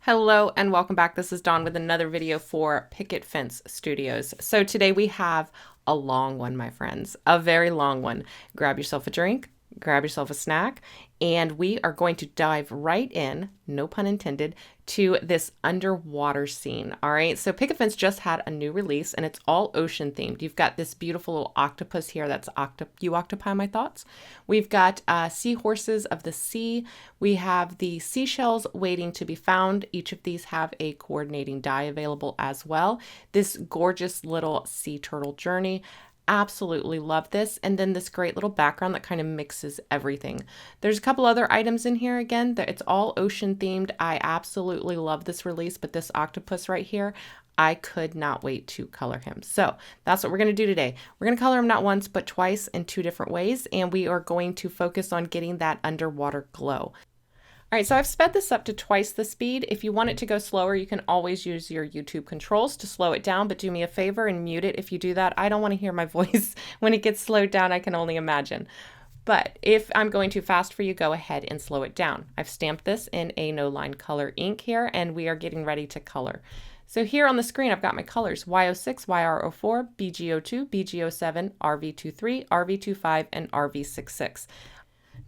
Hello and welcome back. This is Dawn with another video for Picket Fence Studios. So today we have a long one, my friends, a very long one. Grab yourself a drink, grab yourself a snack, and we are going to dive right in, no pun intended, to this underwater scene. All right, so Picket Fence just had a new release and it's all ocean themed. You've got this beautiful little octopus here. That's you occupy my thoughts. We've got seahorses of the sea. We have the seashells waiting to be found. Each of these have a coordinating die available as well. This gorgeous little sea turtle journey. Absolutely love this. And then this great little background that kind of mixes everything. There's a couple other items in here. Again, it's all ocean themed. I absolutely love this release, but this octopus right here, I could not wait to color him. So that's what we're going to do today. We're going to color him not once, but twice in two different ways. And we are going to focus on getting that underwater glow. All right, so I've sped this up to twice the speed. If you want it to go slower, you can always use your YouTube controls to slow it down, but do me a favor and mute it if you do that. I don't want to hear my voice when it gets slowed down, I can only imagine. But if I'm going too fast for you, go ahead and slow it down. I've stamped this in a no-line color ink here, and we are getting ready to color. So here on the screen, I've got my colors, Y06, YR04, BG02, BG07, RV23, RV25, and RV66.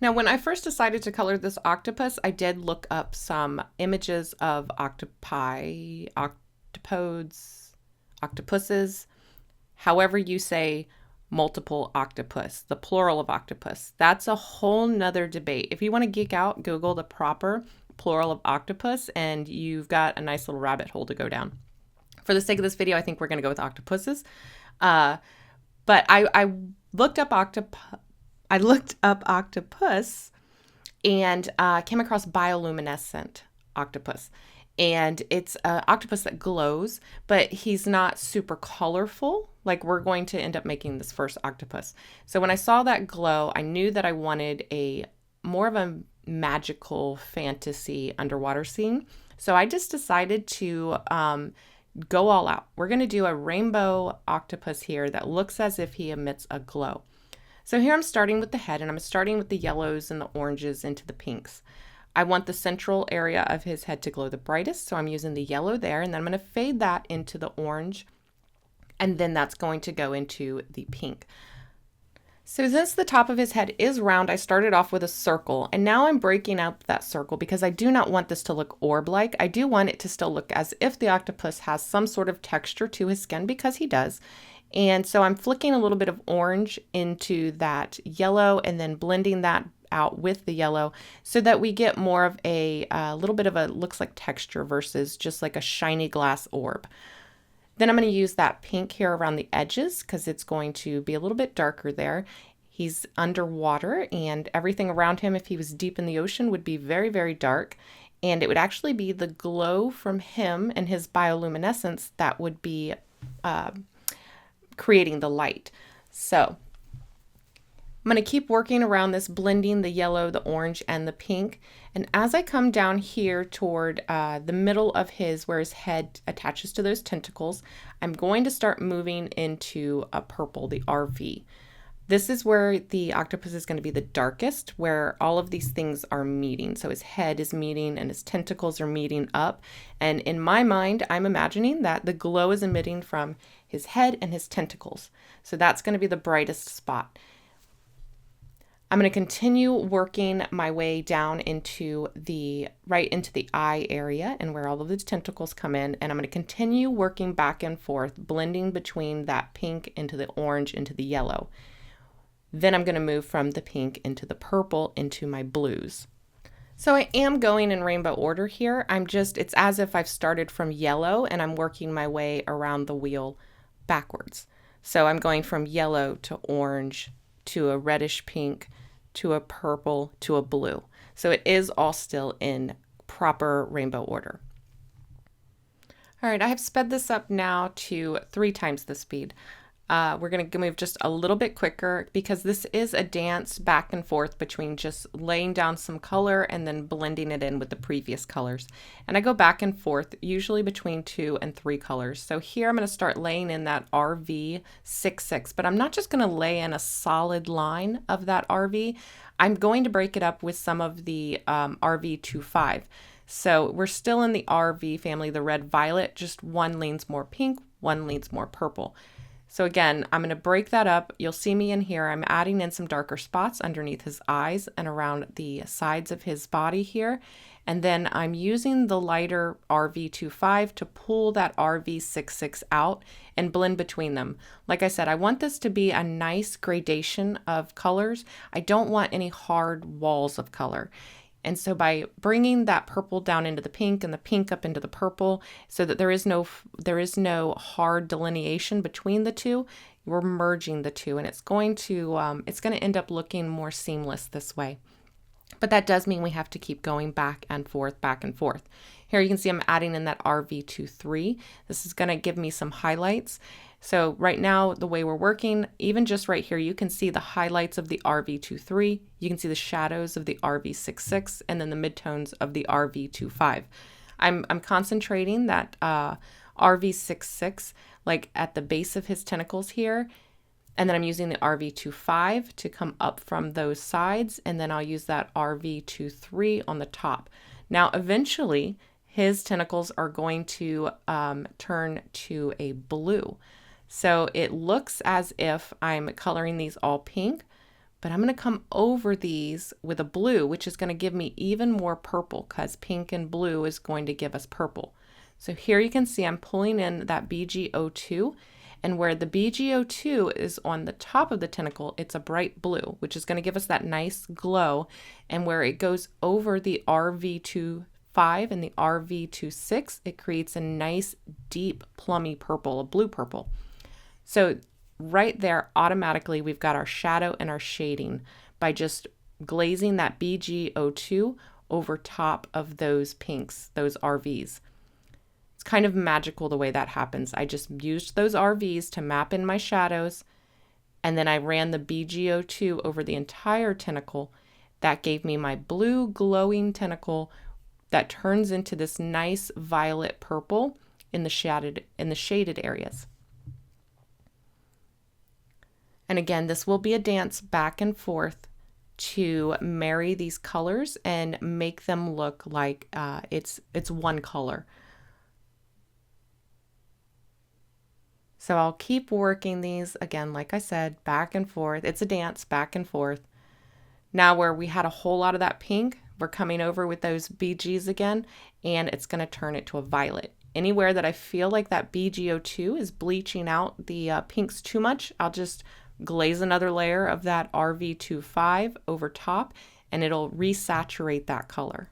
Now, when I first decided to color this octopus, I did look up some images of octopi, octopodes, octopuses, however you say multiple octopus, the plural of octopus. That's a whole nother debate. If you want to geek out, Google the proper plural of octopus and you've got a nice little rabbit hole to go down. For the sake of this video, I think we're going to go with octopuses. But I looked up octopus and came across bioluminescent octopus. And it's an octopus that glows, but he's not super colorful. Like we're going to end up making this first octopus. So when I saw that glow, I knew that I wanted a more of a magical fantasy underwater scene. So I just decided to go all out. We're going to do a rainbow octopus here that looks as if he emits a glow. So here I'm starting with the head, and I'm starting with the yellows and the oranges into the pinks. I want the central area of his head to glow the brightest, so I'm using the yellow there, and then I'm going to fade that into the orange, and then that's going to go into the pink. So since the top of his head is round, I started off with a circle, and now I'm breaking out that circle because I do not want this to look orb-like. I do want it to still look as if the octopus has some sort of texture to his skin, because he does. And so I'm flicking a little bit of orange into that yellow and then blending that out with the yellow so that we get more of a little bit of a looks like texture versus just like a shiny glass orb. Then I'm going to use that pink here around the edges because it's going to be a little bit darker there. He's underwater and everything around him, if he was deep in the ocean, would be very, very dark. And it would actually be the glow from him and his bioluminescence that would be creating the light. So I'm going to keep working around this, blending the yellow, the orange, and the pink. And as I come down here toward the middle of where his head attaches to those tentacles, I'm going to start moving into a purple, the RV. This is where the octopus is going to be the darkest, where all of these things are meeting. So his head is meeting and his tentacles are meeting up. And in my mind, I'm imagining that the glow is emitting from his head and his tentacles. So that's going to be the brightest spot. I'm going to continue working my way down into right into the eye area and where all of the tentacles come in. And I'm going to continue working back and forth, blending between that pink into the orange into the yellow. Then I'm going to move from the pink into the purple into my blues. So I am going in rainbow order here. It's as if I've started from yellow and I'm working my way around the wheel backwards. So I'm going from yellow to orange to a reddish pink to a purple to a blue. So it is all still in proper rainbow order. All right, I have sped this up now to 3 times the speed. We're going to move just a little bit quicker because this is a dance back and forth between just laying down some color and then blending it in with the previous colors. And I go back and forth usually between 2 and 3 colors. So here I'm going to start laying in that RV66, but I'm not just going to lay in a solid line of that RV. I'm going to break it up with some of the RV25. So we're still in the RV family, the red violet, just one leans more pink, one leans more purple. So again, I'm going to break that up. You'll see me in here. I'm adding in some darker spots underneath his eyes and around the sides of his body here. And then I'm using the lighter RV25 to pull that RV66 out and blend between them. Like I said, I want this to be a nice gradation of colors. I don't want any hard walls of color. And so by bringing that purple down into the pink and the pink up into the purple, so that there is no hard delineation between the two, we're merging the two, and it's going to end up looking more seamless this way. But that does mean we have to keep going back and forth, back and forth. Here you can see I'm adding in that RV23. This is going to give me some highlights. So right now, the way we're working, even just right here, you can see the highlights of the RV23. You can see the shadows of the RV66 and then the midtones of the RV25. I'm concentrating that RV66 like at the base of his tentacles here. And then I'm using the RV25 to come up from those sides. And then I'll use that RV23 on the top. Now, eventually, his tentacles are going to turn to a blue. So it looks as if I'm coloring these all pink, but I'm going to come over these with a blue, which is going to give me even more purple because pink and blue is going to give us purple. So here you can see I'm pulling in that BGO2, and where the BGO2 is on the top of the tentacle, it's a bright blue, which is going to give us that nice glow. And where it goes over the RV25 and the RV26, it creates a nice deep plummy purple, a blue purple. So right there, automatically, we've got our shadow and our shading by just glazing that BGO2 over top of those pinks, those RVs. It's kind of magical the way that happens. I just used those RVs to map in my shadows, and then I ran the BGO2 over the entire tentacle. That gave me my blue glowing tentacle that turns into this nice violet purple in the shaded areas. And again, this will be a dance back and forth to marry these colors and make them look like it's one color. So I'll keep working these, again, like I said, back and forth. It's a dance back and forth. Now where we had a whole lot of that pink, we're coming over with those BGs again, and it's going to turn it to a violet. Anywhere that I feel like that BGO2 is bleaching out the pinks too much, I'll just glaze another layer of that RV25 over top, and it'll resaturate that color.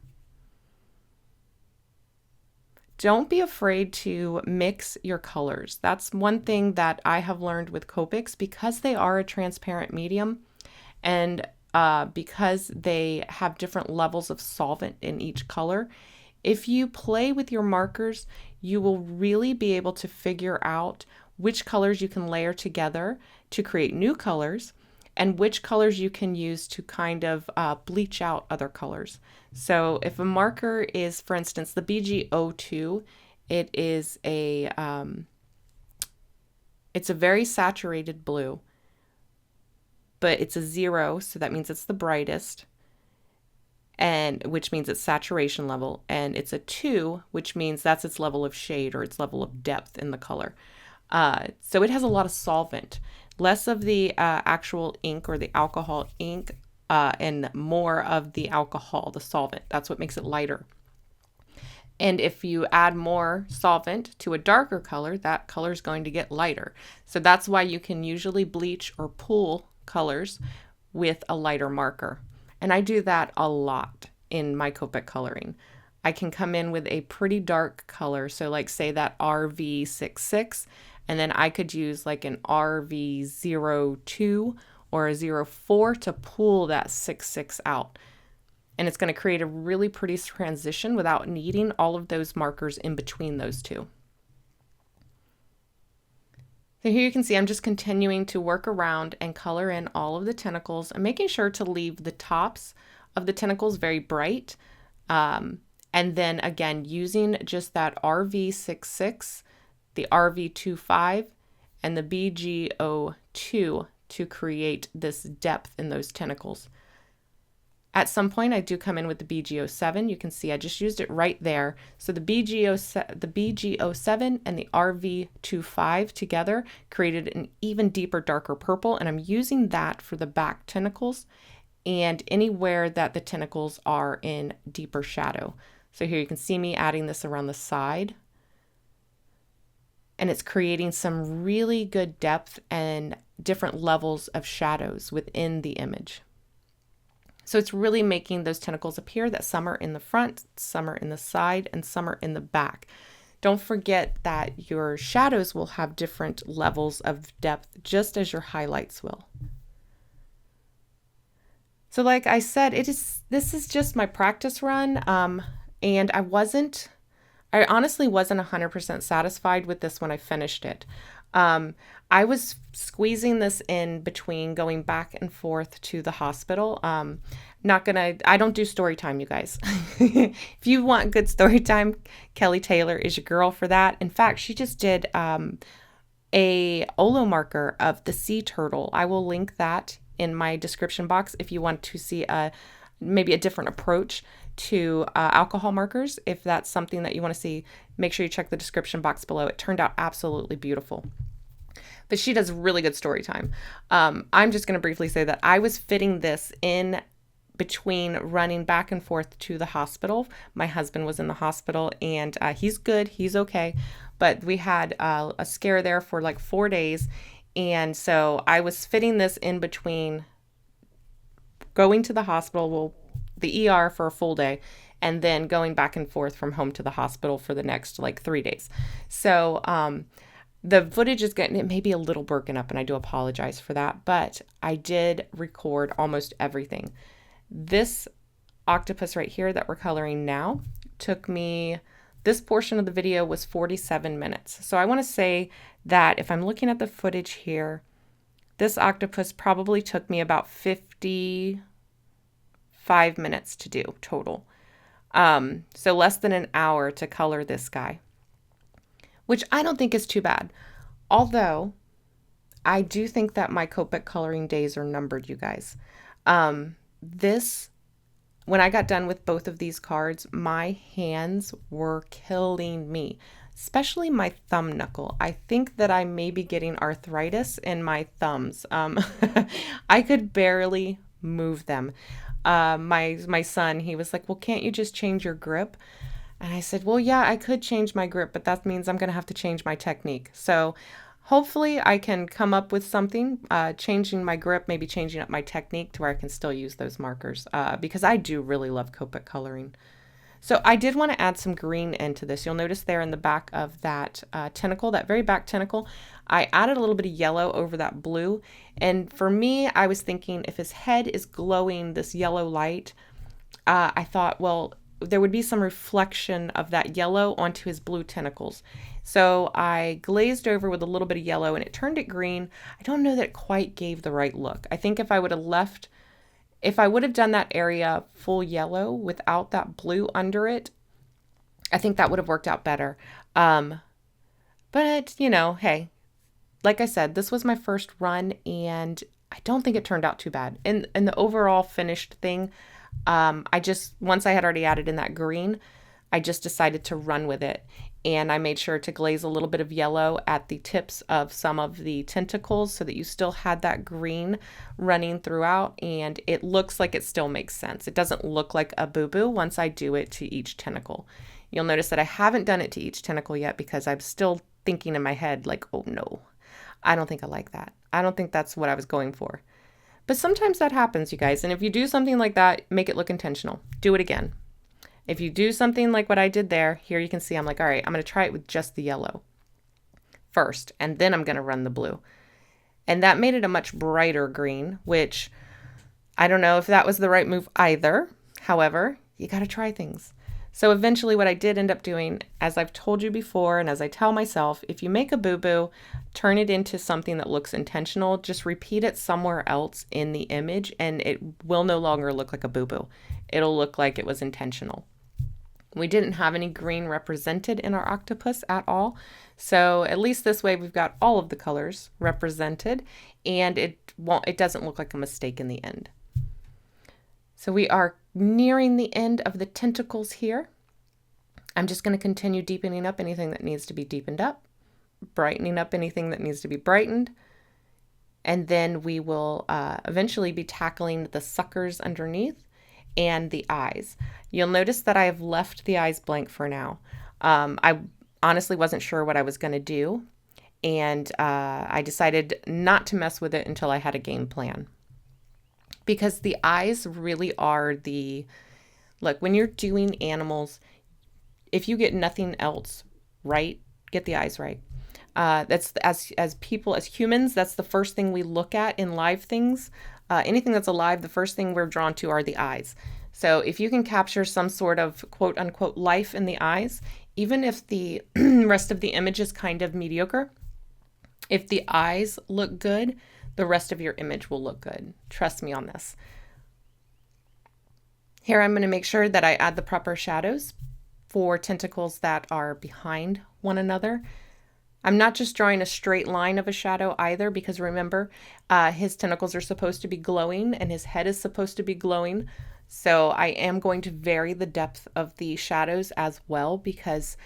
Don't be afraid to mix your colors. That's one thing that I have learned with Copics, because they are a transparent medium, and because they have different levels of solvent in each color. If you play with your markers, you will really be able to figure out which colors you can layer together to create new colors, and which colors you can use to kind of bleach out other colors. So if a marker is, for instance, the BGO2, it's a very saturated blue, but it's a 0, so that means it's the brightest, and which means its saturation level, and it's a 2, which means that's its level of shade or its level of depth in the color. So it has a lot of solvent, less of the actual ink or the alcohol ink, and more of the alcohol, the solvent. That's what makes it lighter. And if you add more solvent to a darker color, that color is going to get lighter. So that's why you can usually bleach or pool colors with a lighter marker. And I do that a lot in my Copic coloring. I can come in with a pretty dark color, so like say that RV66, and then I could use like an RV02 or a 04 to pull that 66 out. And it's going to create a really pretty transition without needing all of those markers in between those two. So here you can see I'm just continuing to work around and color in all of the tentacles. I'm making sure to leave the tops of the tentacles very bright. And then again, using just that RV66, the RV25, and the BGO2 to create this depth in those tentacles. At some point, I do come in with the BG07. You can see I just used it right there. So the BG07 and the RV25 together created an even deeper, darker purple, and I'm using that for the back tentacles and anywhere that the tentacles are in deeper shadow. So here you can see me adding this around the side, and it's creating some really good depth and different levels of shadows within the image. So it's really making those tentacles appear that some are in the front, some are in the side, and some are in the back. Don't forget that your shadows will have different levels of depth, just as your highlights will. So like I said, this is just my practice run, and I honestly wasn't 100% satisfied with this when I finished it. I was squeezing this in between going back and forth to the hospital. I don't do story time, you guys. If you want good story time, Kelly Taylor is your girl for that. In fact, she just did a Olo marker of the sea turtle. I will link that in my description box if you want to see maybe a different approach to alcohol markers. If that's something that you want to see, make sure you check the description box below. It turned out absolutely beautiful. But she does really good story time. I'm just going to briefly say that I was fitting this in between running back and forth to the hospital. My husband was in the hospital, and he's good. He's okay. But we had a scare there for like 4 days. And so I was fitting this in between going to the hospital, the ER for a full day, and then going back and forth from home to the hospital for the next like 3 days. So the footage is getting, it may be a little broken up, and I do apologize for that, but I did record almost everything. This octopus right here that we're coloring now took me, this portion of the video was 47 minutes. So I want to say that if I'm looking at the footage here, this octopus probably took me about 55 minutes to do total. So less than an hour to color this guy, which I don't think is too bad. Although I do think that my Copic coloring days are numbered, you guys. When I got done with both of these cards, my hands were killing me, especially my thumb knuckle. I think that I may be getting arthritis in my thumbs. I could barely move them. My son, he was like, well, can't you just change your grip? And I said, well, yeah, I could change my grip, but that means I'm going to have to change my technique. So hopefully I can come up with something, changing my grip, maybe changing up my technique to where I can still use those markers, because I do really love Copic coloring. So I did want to add some green into this. You'll notice there in the back of that tentacle, that very back tentacle, I added a little bit of yellow over that blue. And for me, I was thinking if his head is glowing this yellow light, I thought, well, there would be some reflection of that yellow onto his blue tentacles. So I glazed over with a little bit of yellow and it turned it green. I don't know that it quite gave the right look. I think if I would have done that area full yellow without that blue under it, I think that would have worked out better. But hey, like I said, this was my first run and I don't think it turned out too bad. In the overall finished thing, once I had already added in that green, I just decided to run with it. And I made sure to glaze a little bit of yellow at the tips of some of the tentacles so that you still had that green running throughout. And it looks like it still makes sense. It doesn't look like a boo-boo once I do it to each tentacle. You'll notice that I haven't done it to each tentacle yet because I'm still thinking in my head like, oh no, I don't think I like that. I don't think that's what I was going for. But sometimes that happens, you guys. And if you do something like that, make it look intentional. Do it again. If you do something like what I did there, here you can see I'm like, all right, I'm going to try it with just the yellow first, and then I'm going to run the blue. And that made it a much brighter green, which I don't know if that was the right move either. However, you got to try things. So eventually what I did end up doing, as I've told you before, and as I tell myself, if you make a boo-boo, turn it into something that looks intentional, just repeat it somewhere else in the image, and it will no longer look like a boo-boo. It'll look like it was intentional. We didn't have any green represented in our octopus at all. So at least this way we've got all of the colors represented, and it doesn't look like a mistake in the end. So we are nearing the end of the tentacles here. I'm just going to continue deepening up anything that needs to be deepened up, brightening up anything that needs to be brightened, and then we will eventually be tackling the suckers underneath and the eyes. You'll notice that I have left the eyes blank for now. I honestly wasn't sure what I was going to do, and I decided not to mess with it until I had a game plan. Because the eyes really are look, when you're doing animals, if you get nothing else right, get the eyes right. That's as people, as humans, that's the first thing we look at in live things. Anything that's alive, the first thing we're drawn to are the eyes. So if you can capture some sort of quote unquote life in the eyes, even if the rest of the image is kind of mediocre, if the eyes look good, the rest of your image will look good. Trust me on this. Here I'm going to make sure that I add the proper shadows for tentacles that are behind one another. I'm not just drawing a straight line of a shadow either, because remember, his tentacles are supposed to be glowing and his head is supposed to be glowing. So I am going to vary the depth of the shadows as well, because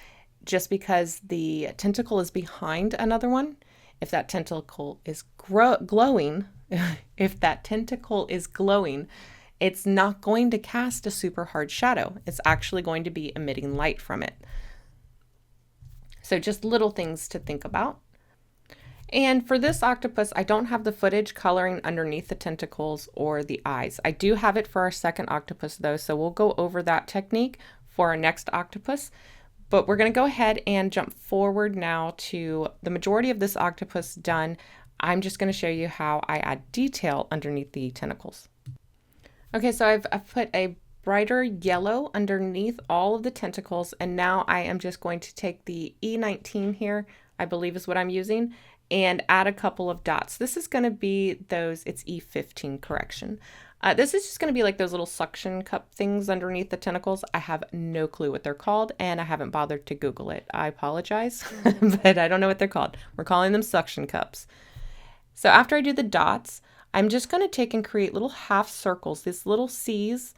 just because the tentacle is behind another one, if that tentacle is glowing, if that tentacle is glowing, it's not going to cast a super hard shadow. It's actually going to be emitting light from it. So just little things to think about. And for this octopus, I don't have the footage coloring underneath the tentacles or the eyes. I do have it for our second octopus though, so we'll go over that technique for our next octopus. But we're going to go ahead and jump forward now to the majority of this octopus done. I'm just going to show you how I add detail underneath the tentacles. Okay, so I've put a brighter yellow underneath all of the tentacles, and now I am just going to take the E19 here, I believe is what I'm using, and add a couple of dots. This is going to be it's E15 correction. This is just going to be like those little suction cup things underneath the tentacles. I have no clue what they're called, and I haven't bothered to Google it. I apologize, but I don't know what they're called. We're calling them suction cups. So after I do the dots, I'm just going to take and create little half circles, these little C's,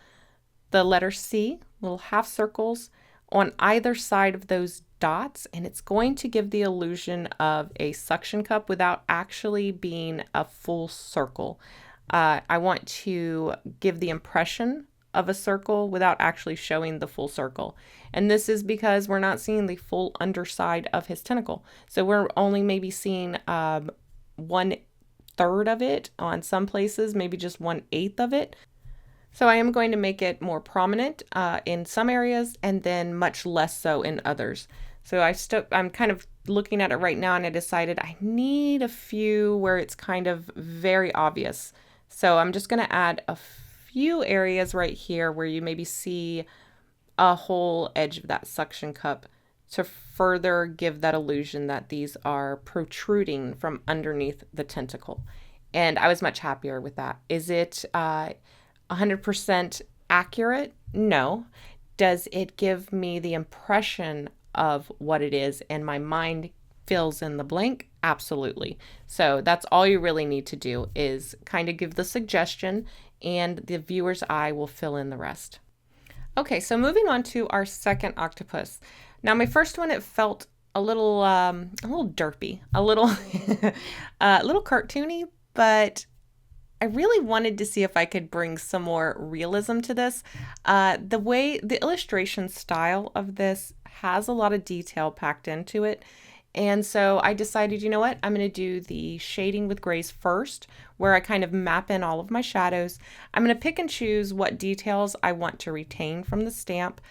the letter C, little half circles on either side of those dots, and it's going to give the illusion of a suction cup without actually being a full circle. I want to give the impression of a circle without actually showing the full circle. And this is because we're not seeing the full underside of his tentacle. So we're only maybe seeing 1/3 of it on some places, maybe just 1/8 of it. So I am going to make it more prominent in some areas and then much less so in others. So I'm kind of looking at it right now, and I decided I need a few where it's kind of very obvious. So I'm just going to add a few areas right here where you maybe see a whole edge of that suction cup to further give that illusion that these are protruding from underneath the tentacle. And I was much happier with that. Is it 100% accurate? No. Does it give me the impression of what it is and my mind fills in the blank? Absolutely. So that's all you really need to do, is kind of give the suggestion and the viewer's eye will fill in the rest. Okay, so moving on to our second octopus. Now my first one, it felt a little derpy, a little cartoony, but I really wanted to see if I could bring some more realism to this. The illustration style of this has a lot of detail packed into it. And so I decided, you know what, I'm going to do the shading with grays first, where I kind of map in all of my shadows. I'm going to pick and choose what details I want to retain from the stamp.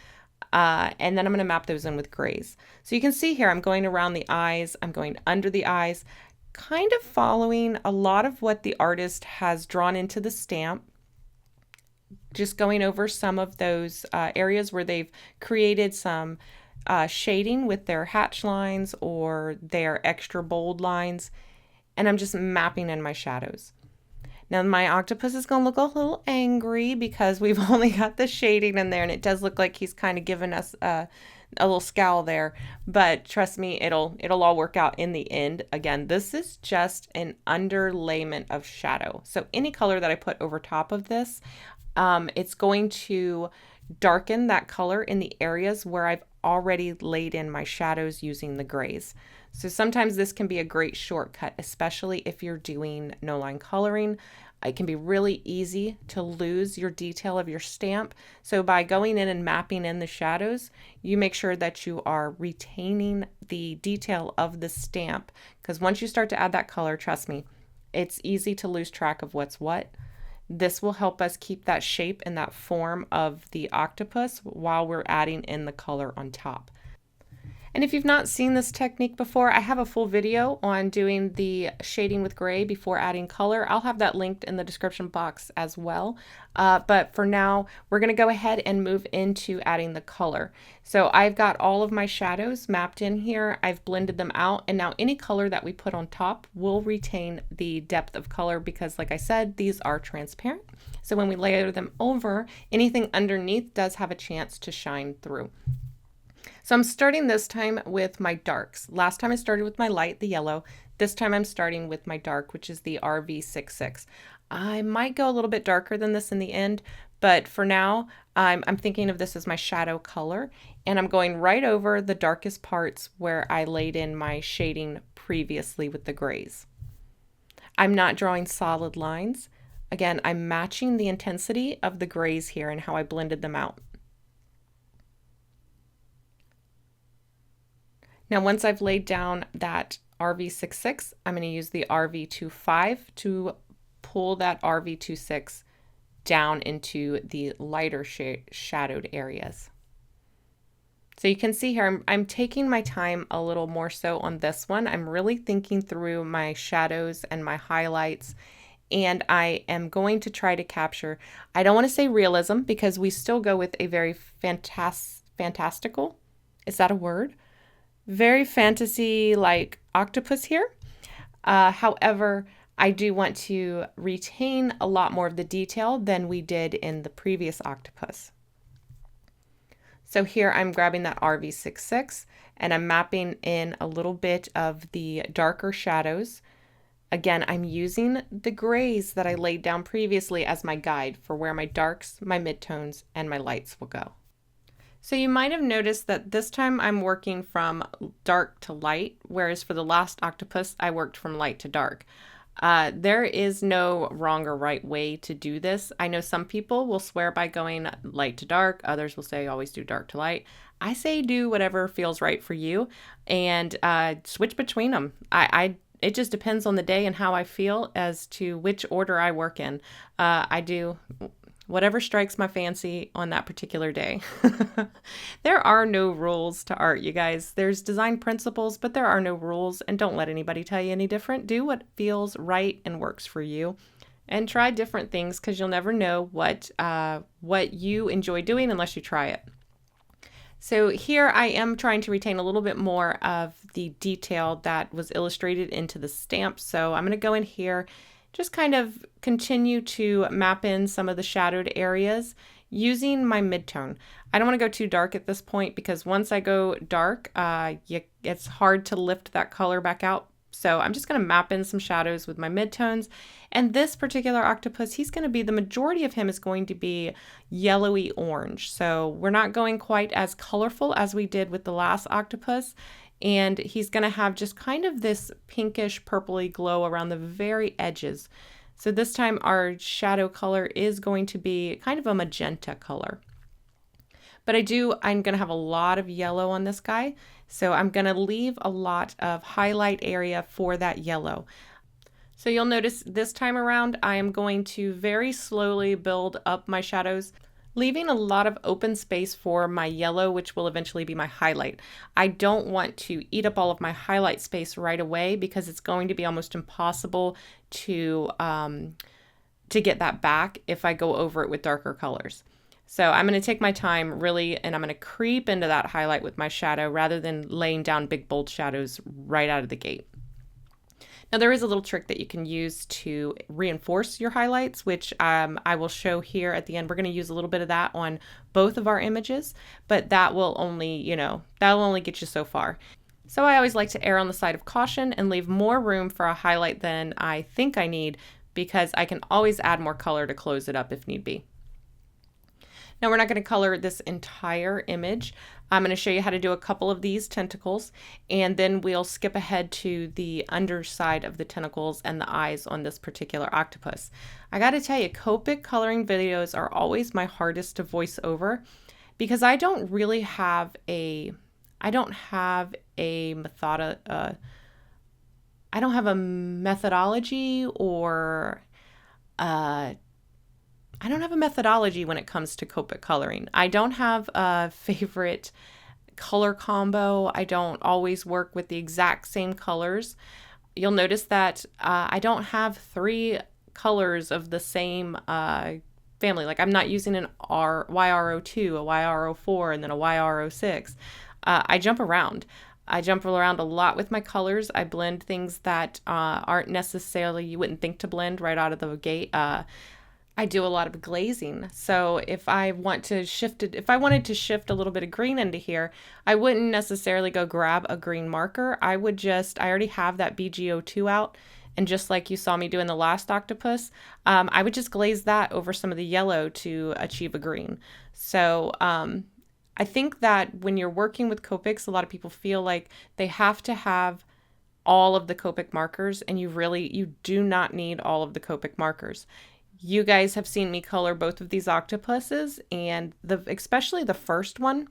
And then I'm going to map those in with grays. So you can see here, I'm going around the eyes, I'm going under the eyes, kind of following a lot of what the artist has drawn into the stamp, just going over some of those areas where they've created some shading with their hatch lines or their extra bold lines, and I'm just mapping in my shadows. Now my octopus is going to look a little angry because we've only got the shading in there, and it does look like he's kind of giving us a little scowl there, but trust me, it'll all work out in the end. Again, this is just an underlayment of shadow. So any color that I put over top of this, It's going to darken that color in the areas where I've already laid in my shadows using the grays. So sometimes this can be a great shortcut, especially if you're doing no line coloring. It can be really easy to lose your detail of your stamp. So by going in and mapping in the shadows, you make sure that you are retaining the detail of the stamp, because once you start to add that color, trust me, it's easy to lose track of what's what. This will help us keep that shape and that form of the octopus while we're adding in the color on top. And if you've not seen this technique before, I have a full video on doing the shading with gray before adding color. I'll have that linked in the description box as well. But for now, we're going to go ahead and move into adding the color. So I've got all of my shadows mapped in here. I've blended them out, and now any color that we put on top will retain the depth of color because, like I said, these are transparent. So when we layer them over, anything underneath does have a chance to shine through. So I'm starting this time with my darks. Last time I started with my light, the yellow. This time I'm starting with my dark, which is the RV66. I might go a little bit darker than this in the end, but for now, I'm thinking of this as my shadow color, and I'm going right over the darkest parts where I laid in my shading previously with the grays. I'm not drawing solid lines. Again, I'm matching the intensity of the grays here and how I blended them out. Now, once I've laid down that RV66, I'm going to use the RV25 to pull that RV26 down into the lighter shadowed areas. So you can see here, I'm taking my time a little more so on this one. I'm really thinking through my shadows and my highlights, and I am going to try to capture, I don't want to say realism because we still go with a very fantastical, is that a word? Very fantasy-like octopus here. However, I do want to retain a lot more of the detail than we did in the previous octopus. So here I'm grabbing that RV66 and I'm mapping in a little bit of the darker shadows. Again, I'm using the grays that I laid down previously as my guide for where my darks, my midtones, and my lights will go. So you might have noticed that this time I'm working from dark to light, whereas for the last octopus, I worked from light to dark. There is no wrong or right way to do this. I know some people will swear by going light to dark. Others will say always do dark to light. I say do whatever feels right for you and switch between them. It just depends on the day and how I feel as to which order I work in. I do whatever strikes my fancy on that particular day. There are no rules to art, you guys. There's design principles, but there are no rules, and don't let anybody tell you any different. Do what feels right and works for you, and try different things because you'll never know what you enjoy doing unless you try it. So here I am trying to retain a little bit more of the detail that was illustrated into the stamp. So I'm going to go in here, just kind of continue to map in some of the shadowed areas using my midtone. I don't want to go too dark at this point because once I go dark, it's hard to lift that color back out. So I'm just going to map in some shadows with my midtones. And this particular octopus, the majority of him is going to be yellowy orange. So we're not going quite as colorful as we did with the last octopus. And he's going to have just kind of this pinkish purpley glow around the very edges. So this time our shadow color is going to be kind of a magenta color. But I'm going to have a lot of yellow on this guy. So I'm going to leave a lot of highlight area for that yellow. So you'll notice this time around, I am going to very slowly build up my shadows, leaving a lot of open space for my yellow, which will eventually be my highlight. I don't want to eat up all of my highlight space right away because it's going to be almost impossible to get that back if I go over it with darker colors. So I'm going to take my time really, and I'm going to creep into that highlight with my shadow rather than laying down big bold shadows right out of the gate. Now there is a little trick that you can use to reinforce your highlights, which I will show here at the end. We're going to use a little bit of that on both of our images, but that will only, that'll only get you so far. So I always like to err on the side of caution and leave more room for a highlight than I think I need because I can always add more color to close it up if need be. Now we're not going to color this entire image. I'm going to show you how to do a couple of these tentacles, and then we'll skip ahead to the underside of the tentacles and the eyes on this particular octopus. I got to tell you, Copic coloring videos are always my hardest to voice over because I don't really have a methodology, or I don't have a methodology when it comes to Copic coloring. I don't have a favorite color combo. I don't always work with the exact same colors. You'll notice that I don't have 3 colors of the same family. Like I'm not using an YRO2, a YRO4, and then a YRO6. I jump around. I jump around a lot with my colors. I blend things that aren't necessarily, you wouldn't think to blend right out of the gate. I do a lot of glazing. So if I want to shift it, if I wanted to shift a little bit of green into here, I wouldn't necessarily go grab a green marker. I already have that BGO2 out. And just like you saw me do in the last octopus, I would just glaze that over some of the yellow to achieve a green. So I think that when you're working with Copics, a lot of people feel like they have to have all of the Copic markers, and you do not need all of the Copic markers. You guys have seen me color both of these octopuses, and especially the first one,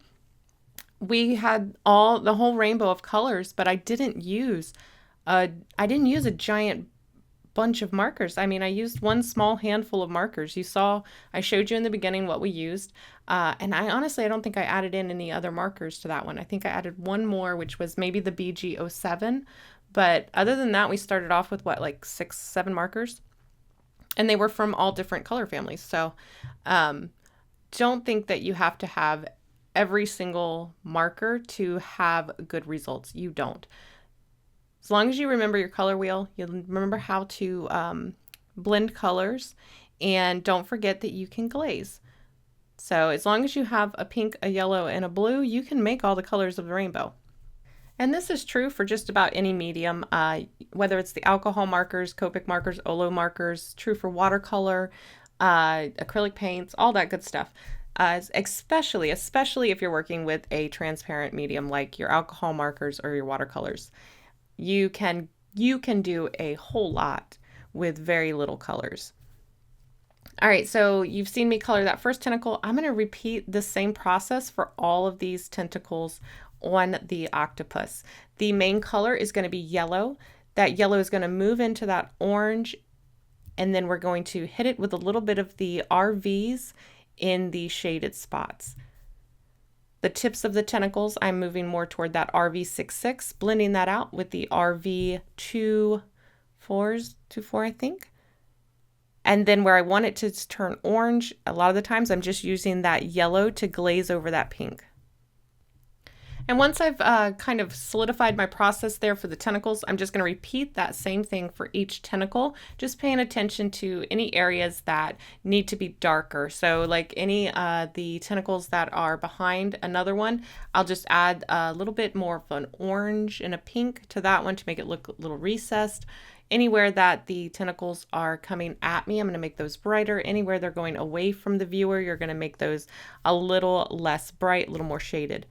we had the whole rainbow of colors, but I didn't use a giant bunch of markers. I mean, I used one small handful of markers. I showed you in the beginning what we used, and I don't think I added in any other markers to that one. I think I added one more, which was maybe the BG07, but other than that, we started off with like 6, 7 markers. And they were from all different color families. So don't think that you have to have every single marker to have good results. You don't. As long as you remember your color wheel, you'll remember how to blend colors, and don't forget that you can glaze. So as long as you have a pink, a yellow, and a blue, you can make all the colors of the rainbow. And this is true for just about any medium, whether it's the alcohol markers, Copic markers, Olo markers, true for watercolor, acrylic paints, all that good stuff. Especially if you're working with a transparent medium like your alcohol markers or your watercolors. You can do a whole lot with very little colors. All right, so you've seen me color that first tentacle. I'm going to repeat the same process for all of these tentacles on the octopus. The main color is going to be yellow. That yellow is going to move into that orange, and then we're going to hit it with a little bit of the RVs in the shaded spots. The tips of the tentacles, I'm moving more toward that RV66, blending that out with the RV24, I think. And then where I want it to turn orange, a lot of the times I'm just using that yellow to glaze over that pink. And once I've kind of solidified my process there for the tentacles, I'm just going to repeat that same thing for each tentacle, just paying attention to any areas that need to be darker. So like the tentacles that are behind another one, I'll just add a little bit more of an orange and a pink to that one to make it look a little recessed. Anywhere that the tentacles are coming at me, I'm going to make those brighter. Anywhere they're going away from the viewer, you're going to make those a little less bright, a little more shaded.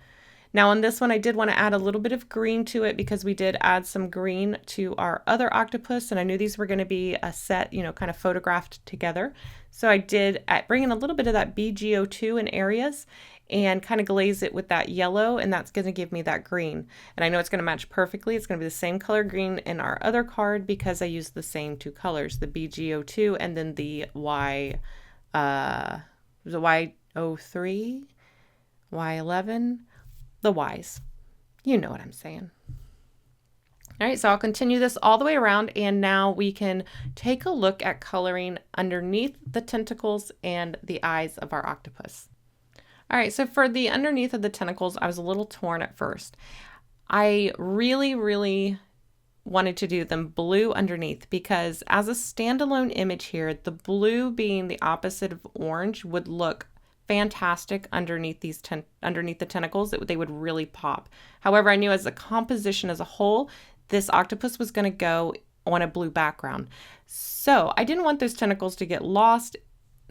Now on this one, I did want to add a little bit of green to it because we did add some green to our other octopus, and I knew these were going to be a set, kind of photographed together. So I did bring in a little bit of that BGO2 in areas and kind of glaze it with that yellow, and that's going to give me that green. And I know it's going to match perfectly. It's going to be the same color green in our other card because I used the same 2 colors, the BGO2 and then the Y03, Y11, the Ys. You know what I'm saying. All right, so I'll continue this all the way around, and now we can take a look at coloring underneath the tentacles and the eyes of our octopus. All right, so for the underneath of the tentacles, I was a little torn at first. I really, really wanted to do them blue underneath because as a standalone image here, the blue being the opposite of orange would look fantastic underneath underneath the tentacles. They would really pop. However, I knew as a composition as a whole, this octopus was going to go on a blue background. So I didn't want those tentacles to get lost.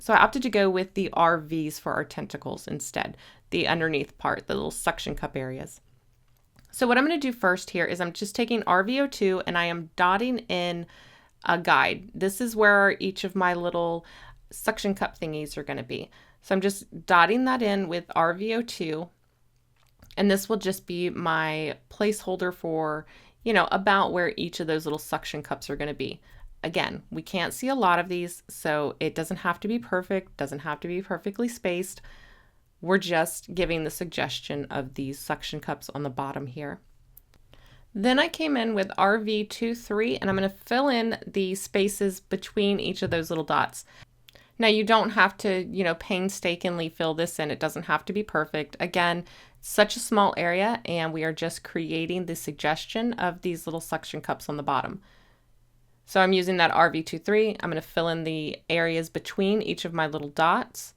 So I opted to go with the RVs for our tentacles instead, the underneath part, the little suction cup areas. So what I'm going to do first here is I'm just taking RVO2 and I am dotting in a guide. This is where each of my little suction cup thingies are going to be. So I'm just dotting that in with RVO2, and this will just be my placeholder for, you know, about where each of those little suction cups are going to be. Again, we can't see a lot of these, so it doesn't have to be perfect, doesn't have to be perfectly spaced. We're just giving the suggestion of these suction cups on the bottom here. Then I came in with RV23 and I'm going to fill in the spaces between each of those little dots. Now you don't have to, you know, painstakingly fill this in. It doesn't have to be perfect. Again, such a small area and we are just creating the suggestion of these little suction cups on the bottom. So I'm using that RV23. I'm going to fill in the areas between each of my little dots.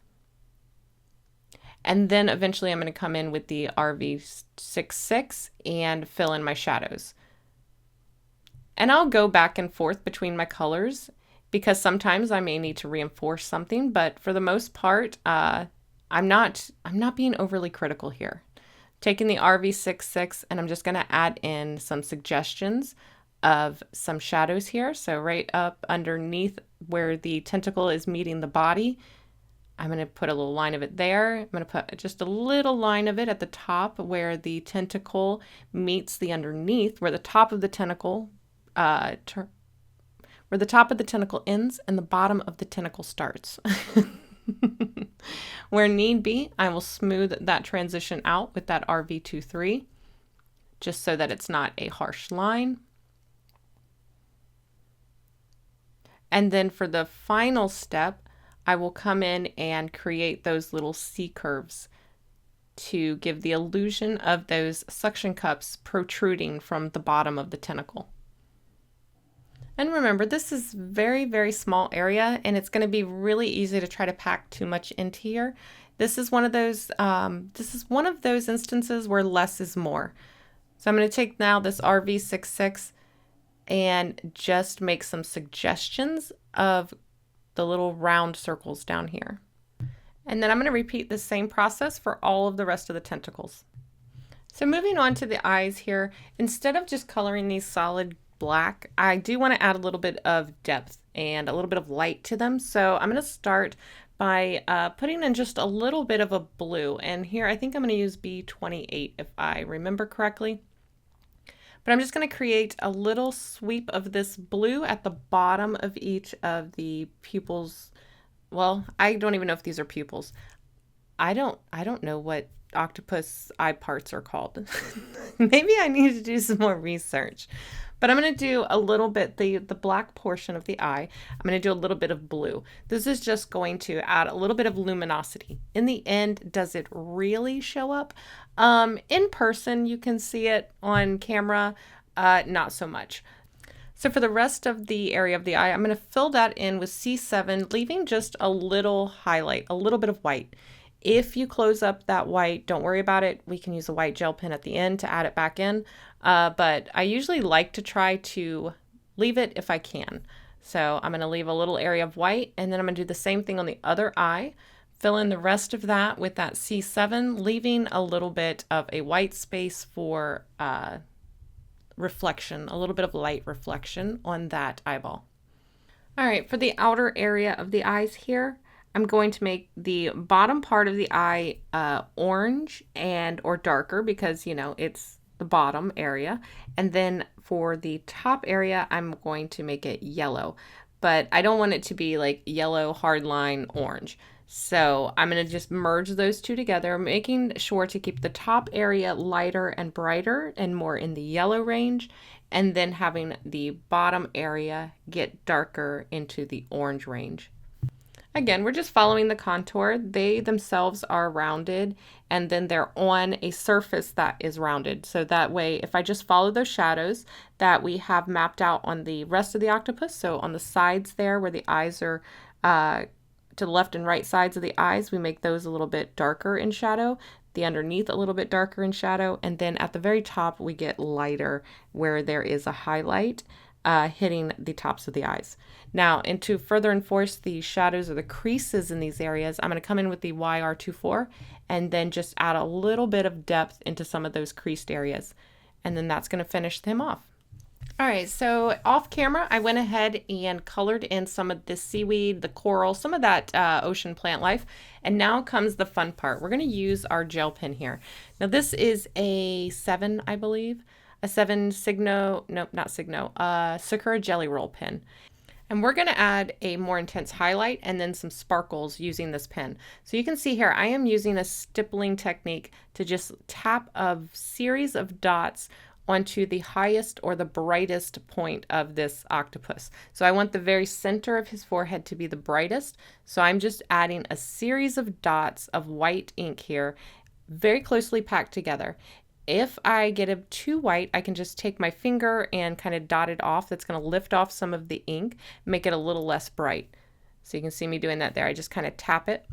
And then eventually I'm going to come in with the RV66 and fill in my shadows. And I'll go back and forth between my colors because sometimes I may need to reinforce something, but for the most part, I'm not being overly critical here. Taking the RV66 and I'm just going to add in some suggestions of some shadows here. So right up underneath where the tentacle is meeting the body, I'm going to put a little line of it there. I'm going to put just a little line of it at the top where the tentacle meets the underneath, where the top of the tentacle, where the top of the tentacle ends and the bottom of the tentacle starts. Where need be, I will smooth that transition out with that RV23, just so that it's not a harsh line. And then for the final step, I will come in and create those little C curves to give the illusion of those suction cups protruding from the bottom of the tentacle. And remember, this is very, very small area and it's going to be really easy to try to pack too much into here. This is one of those instances where less is more. So I'm going to take now this RV66 and just make some suggestions of the little round circles down here. And then I'm going to repeat the same process for all of the rest of the tentacles. So moving on to the eyes here, instead of just coloring these solid black, I do want to add a little bit of depth and a little bit of light to them. So I'm going to start by putting in just a little bit of a blue. And here I think I'm going to use B28 if I remember correctly. But I'm just going to create a little sweep of this blue at the bottom of each of the pupils. Well, I don't even know if these are pupils. I don't know what octopus eye parts are called. Maybe I need to do some more research. But I'm going to do a little bit, the black portion of the eye, I'm going to do a little bit of blue. This is just going to add a little bit of luminosity. In the end, does it really show up? In person, you can see it. On camera, not so much. So for the rest of the area of the eye, I'm going to fill that in with C7, leaving just a little highlight, a little bit of white. If you close up that white, don't worry about it. We can use a white gel pen at the end to add it back in. But I usually like to try to leave it if I can. So I'm going to leave a little area of white, and then I'm going to do the same thing on the other eye. Fill in the rest of that with that C7, leaving a little bit of a white space for reflection, a little bit of light reflection on that eyeball. All right, for the outer area of the eyes here, I'm going to make the bottom part of the eye orange or darker because, you know, it's the bottom area. And then for the top area, I'm going to make it yellow. But I don't want it to be like yellow, hardline, orange. So I'm going to just merge those two together, making sure to keep the top area lighter and brighter and more in the yellow range, and then having the bottom area get darker into the orange range. Again, we're just following the contour. They themselves are rounded, and then they're on a surface that is rounded. So that way, if I just follow those shadows that we have mapped out on the rest of the octopus, so on the sides there where the eyes are to the left and right sides of the eyes, we make those a little bit darker in shadow, the underneath a little bit darker in shadow, and then at the very top we get lighter where there is a highlight. hitting the tops of the eyes. Now, and to further enforce the shadows or the creases in these areas, I'm going to come in with the YR24 and then just add a little bit of depth into some of those creased areas. And then that's going to finish him off. All right, so off camera, I went ahead and colored in some of the seaweed, the coral, some of that ocean plant life. And now comes the fun part. We're going to use our gel pen here. Now, this is a 7, I believe. A 7 Signo, nope, not Signo, Sakura Jelly Roll pen. And we're going to add a more intense highlight and then some sparkles using this pen. So you can see here, I am using a stippling technique to just tap a series of dots onto the highest or the brightest point of this octopus. So I want the very center of his forehead to be the brightest. So I'm just adding a series of dots of white ink here, very closely packed together. If I get it too white, I can just take my finger and kind of dot it off. That's going to lift off some of the ink, make it a little less bright. So you can see me doing that there. I just kind of tap it.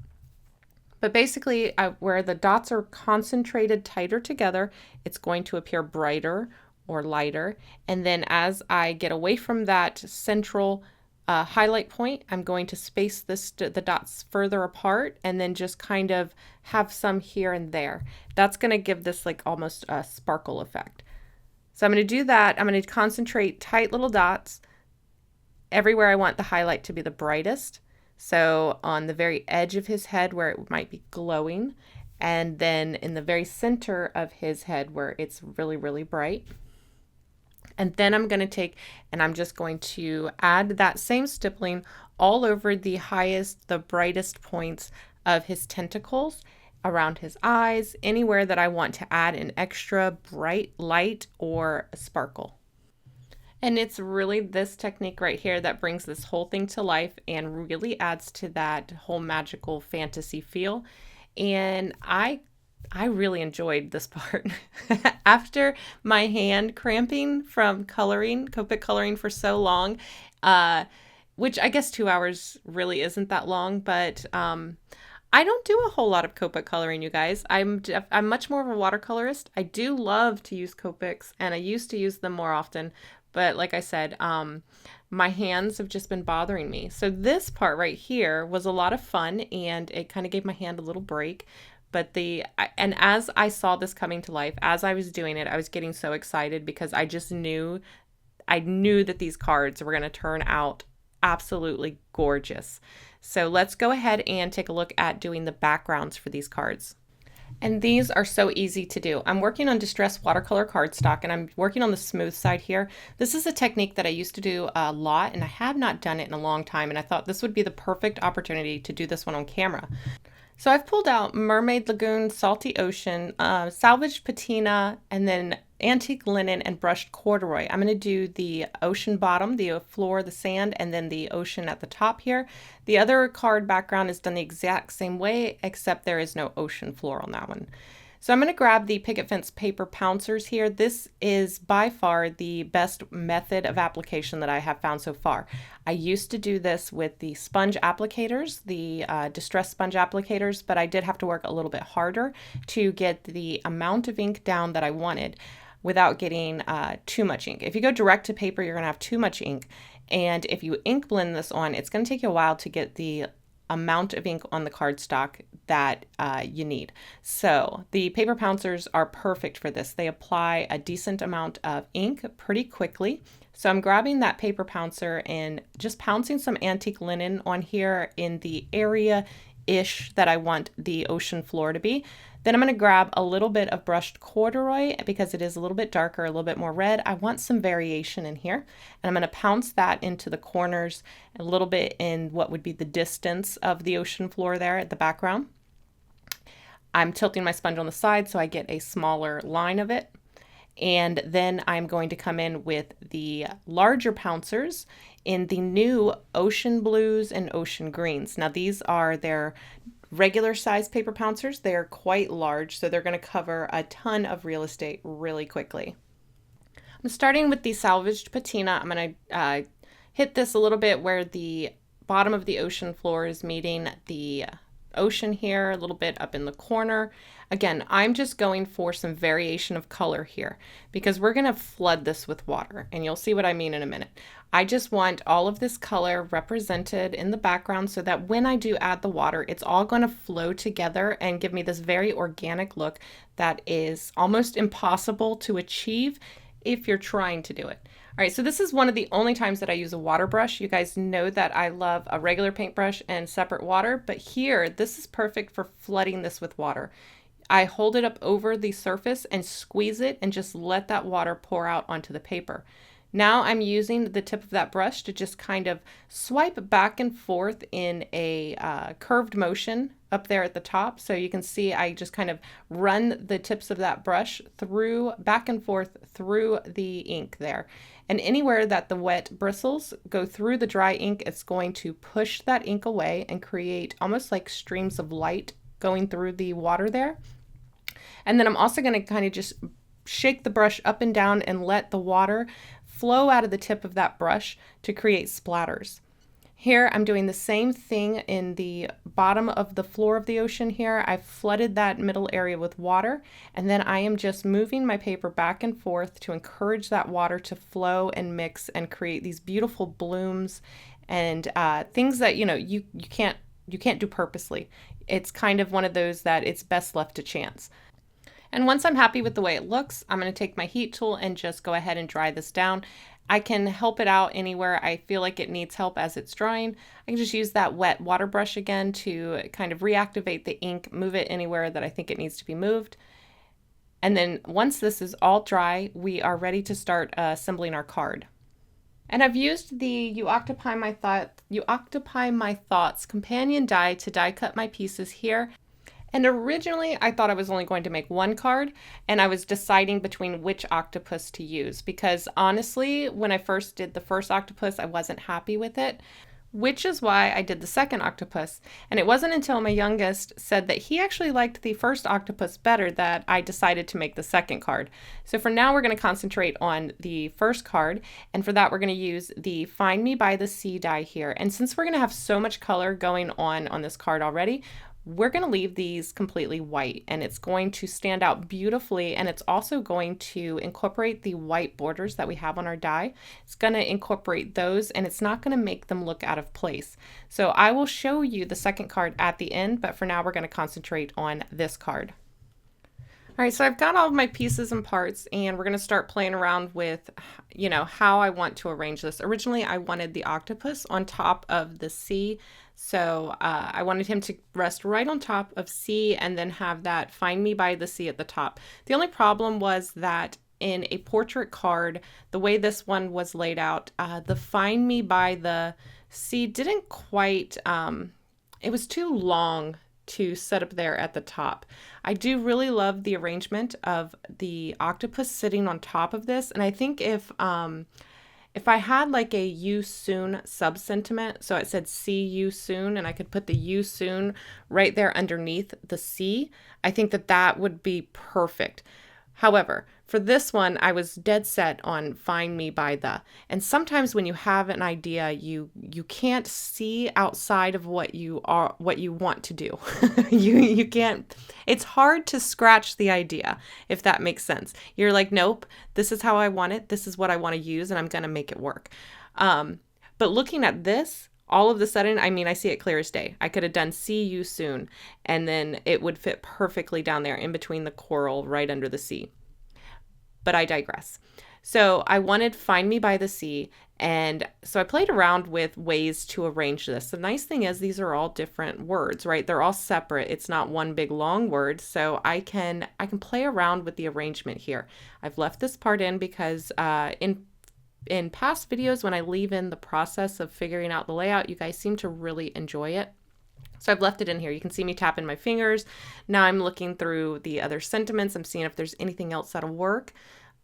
But basically, where the dots are concentrated tighter together, it's going to appear brighter or lighter. And then as I get away from that central highlight point, I'm going to space the dots further apart and then just kind of have some here and there. That's going to give this like almost a sparkle effect. So I'm going to do that. I'm going to concentrate tight little dots everywhere I want the highlight to be the brightest. So on the very edge of his head where it might be glowing, and then in the very center of his head where it's really, really bright. And then I'm going to take and I'm just going to add that same stippling all over the highest, the brightest points of his tentacles, around his eyes, anywhere that I want to add an extra bright light or a sparkle. And it's really this technique right here that brings this whole thing to life and really adds to that whole magical fantasy feel. And I really enjoyed this part. After my hand cramping from coloring, Copic coloring for so long, which I guess 2 hours really isn't that long, but I don't do a whole lot of Copic coloring, you guys. I'm much more of a watercolorist. I do love to use Copics, and I used to use them more often. But like I said, my hands have just been bothering me. So this part right here was a lot of fun, and it kind of gave my hand a little break. But and as I saw this coming to life, as I was doing it, I was getting so excited because I just knew, that these cards were going to turn out absolutely gorgeous. So let's go ahead and take a look at doing the backgrounds for these cards. And these are so easy to do. I'm working on distressed watercolor cardstock, and I'm working on the smooth side here. This is a technique that I used to do a lot, and I have not done it in a long time, and I thought this would be the perfect opportunity to do this one on camera. So I've pulled out Mermaid Lagoon, Salty Ocean, salvaged patina, and then antique linen and brushed corduroy. I'm going to do the ocean bottom, the floor, the sand, and then the ocean at the top here. The other card background is done the exact same way, except there is no ocean floor on that one. So I'm going to grab the Picket Fence paper pouncers here. This is by far the best method of application that I have found so far. I used to do this with the sponge applicators, the distress sponge applicators, but I did have to work a little bit harder to get the amount of ink down that I wanted without getting too much ink. If you go direct to paper, you're going to have too much ink. And if you ink blend this on, it's going to take you a while to get the amount of ink on the cardstock that you need. So the paper pouncers are perfect for this. They apply a decent amount of ink pretty quickly. So I'm grabbing that paper pouncer and just pouncing some antique linen on here in the area-ish that I want the ocean floor to be. Then I'm going to grab a little bit of brushed corduroy because it is a little bit darker, a little bit more red. I want some variation in here. And I'm going to pounce that into the corners, a little bit in what would be the distance of the ocean floor there at the background. I'm tilting my sponge on the side so I get a smaller line of it. And then I'm going to come in with the larger pouncers in the new ocean blues and ocean greens. Now these are their regular size paper pouncers. They're quite large, so they're going to cover a ton of real estate really quickly. I'm starting with the salvaged patina. I'm going to hit this a little bit where the bottom of the ocean floor is meeting the ocean here, a little bit up in the corner. Again, I'm just going for some variation of color here because we're going to flood this with water, and you'll see what I mean in a minute. I just want all of this color represented in the background so that when I do add the water, it's all going to flow together and give me this very organic look that is almost impossible to achieve if you're trying to do it. All right, so this is one of the only times that I use a water brush. You guys know that I love a regular paintbrush and separate water, but here, this is perfect for flooding this with water. I hold it up over the surface and squeeze it and just let that water pour out onto the paper. Now I'm using the tip of that brush to just kind of swipe back and forth in a curved motion up there at the top. So you can see I just kind of run the tips of that brush through, back and forth through the ink there. And anywhere that the wet bristles go through the dry ink, it's going to push that ink away and create almost like streams of light going through the water there. And then I'm also going to kind of just shake the brush up and down and let the water flow out of the tip of that brush to create splatters. Here I'm doing the same thing in the bottom of the floor of the ocean here. I've flooded that middle area with water, and then I am just moving my paper back and forth to encourage that water to flow and mix and create these beautiful blooms and things that you can't do purposely. It's kind of one of those that it's best left to chance. And once I'm happy with the way it looks, I'm going to take my heat tool and just go ahead and dry this down. I can help it out anywhere I feel like it needs help as it's drying. I can just use that wet water brush again to kind of reactivate the ink, move it anywhere that I think it needs to be moved. And then once this is all dry, we are ready to start assembling our card. And I've used the You Octopi My Thoughts companion die to die cut my pieces here. And originally I thought I was only going to make one card, and I was deciding between which octopus to use because honestly, when I first did the first octopus, I wasn't happy with it, which is why I did the second octopus. And it wasn't until my youngest said that he actually liked the first octopus better that I decided to make the second card. So for now, we're going to concentrate on the first card, and for that, we're going to use the Find Me by the Sea die here. And since we're going to have so much color going on this card already, we're going to leave these completely white, and it's going to stand out beautifully, and it's also going to incorporate the white borders that we have on our die. It's going to incorporate those, and it's not going to make them look out of place. So I will show you the second card at the end, but for now we're going to concentrate on this card. All right, so I've got all of my pieces and parts, and we're going to start playing around with, how I want to arrange this. Originally, I wanted the octopus on top of the sea. So I wanted him to rest right on top of sea and then have that Find Me by the Sea at the top. The only problem was that in a portrait card, the way this one was laid out, the Find Me by the Sea didn't quite, it was too long to set up there at the top. I do really love the arrangement of the octopus sitting on top of this, and I think if I had like a you soon sub-sentiment, so it said see you soon, and I could put the you soon right there underneath the C, I think that would be perfect. However, for this one, I was dead set on Find Me by the. And sometimes when you have an idea, you can't see outside of what you want to do. you can't. It's hard to scratch the idea, if that makes sense. You're like, nope, this is how I want it. This is what I want to use, and I'm going to make it work. But looking at this, all of a sudden, I see it clear as day. I could have done see you soon, and then it would fit perfectly down there in between the coral right under the sea. But I digress. So I wanted Find Me by the Sea, and so I played around with ways to arrange this. The nice thing is these are all different words, right? They're all separate. It's not one big long word, so I can play around with the arrangement here. I've left this part in because in past videos, when I leave in the process of figuring out the layout, you guys seem to really enjoy it. So I've left it in here. You can see me tapping my fingers. Now I'm looking through the other sentiments. I'm seeing if there's anything else that'll work.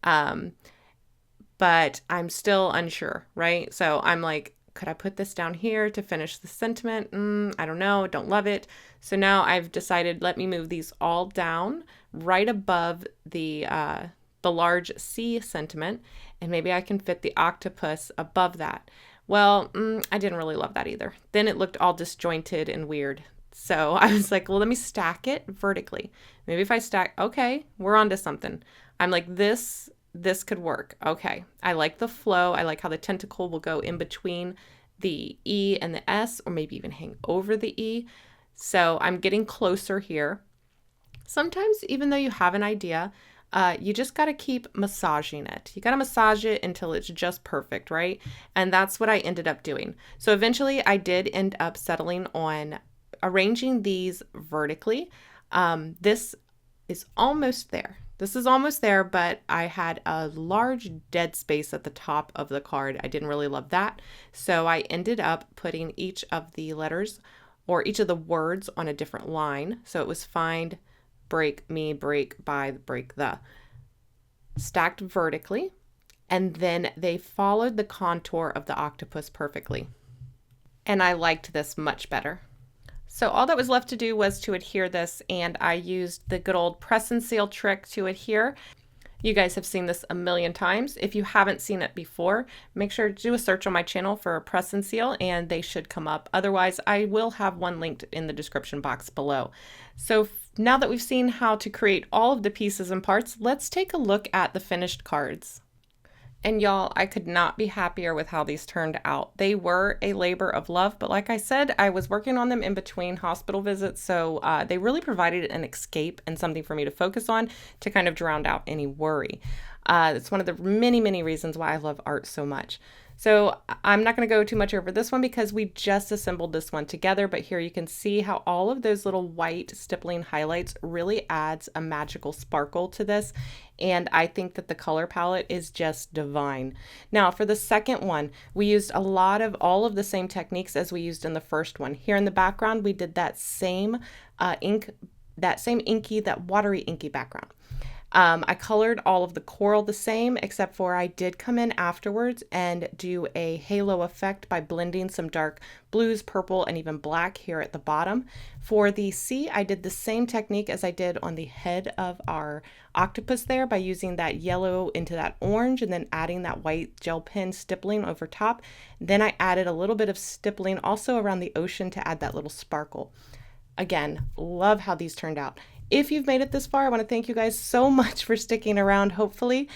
But I'm still unsure, right? So I'm like, could I put this down here to finish the sentiment? I don't know. Don't love it. So now I've decided, let me move these all down right above the large C sentiment, and maybe I can fit the octopus above that. Well, I didn't really love that either. Then it looked all disjointed and weird. So I was like, well, let me stack it vertically. Maybe if I stack, okay, we're onto something. I'm like, this could work. Okay. I like the flow. I like how the tentacle will go in between the E and the S, or maybe even hang over the E. So I'm getting closer here. Sometimes, even though you have an idea, you just got to keep massaging it. You got to massage it until it's just perfect, right? And that's what I ended up doing. So eventually I did end up settling on arranging these vertically. This is almost there. This is almost there, but I had a large dead space at the top of the card. I didn't really love that. So I ended up putting each of the letters or each of the words on a different line. So it was find, break, me, break, by, break, the. Stacked vertically, and then they followed the contour of the octopus perfectly. And I liked this much better. So all that was left to do was to adhere this, and I used the good old press and seal trick to adhere. You guys have seen this a million times. If you haven't seen it before, make sure to do a search on my channel for press and seal and they should come up. Otherwise, I will have one linked in the description box below. So now that we've seen how to create all of the pieces and parts, let's take a look at the finished cards. And y'all, I could not be happier with how these turned out. They were a labor of love, but like I said, I was working on them in between hospital visits, so they really provided an escape and something for me to focus on to kind of drown out any worry. It's one of the many, many reasons why I love art so much. So I'm not going to go too much over this one because we just assembled this one together, but here you can see how all of those little white stippling highlights really adds a magical sparkle to this. And I think that the color palette is just divine. Now for the second one, we used a lot of all of the same techniques as we used in the first one. Here in the background, we did that same that watery inky background. I colored all of the coral the same, except for I did come in afterwards and do a halo effect by blending some dark blues, purple, and even black here at the bottom. For the sea, I did the same technique as I did on the head of our octopus there by using that yellow into that orange and then adding that white gel pen stippling over top. Then I added a little bit of stippling also around the ocean to add that little sparkle. Again, love how these turned out. If you've made it this far, I want to thank you guys so much for sticking around. Hopefully,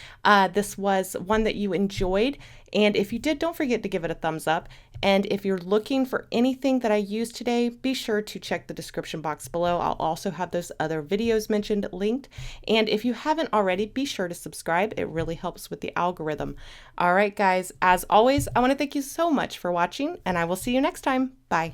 this was one that you enjoyed. And if you did, don't forget to give it a thumbs up. And if you're looking for anything that I used today, be sure to check the description box below. I'll also have those other videos mentioned linked. And if you haven't already, be sure to subscribe. It really helps with the algorithm. All right, guys, as always, I want to thank you so much for watching, and I will see you next time. Bye.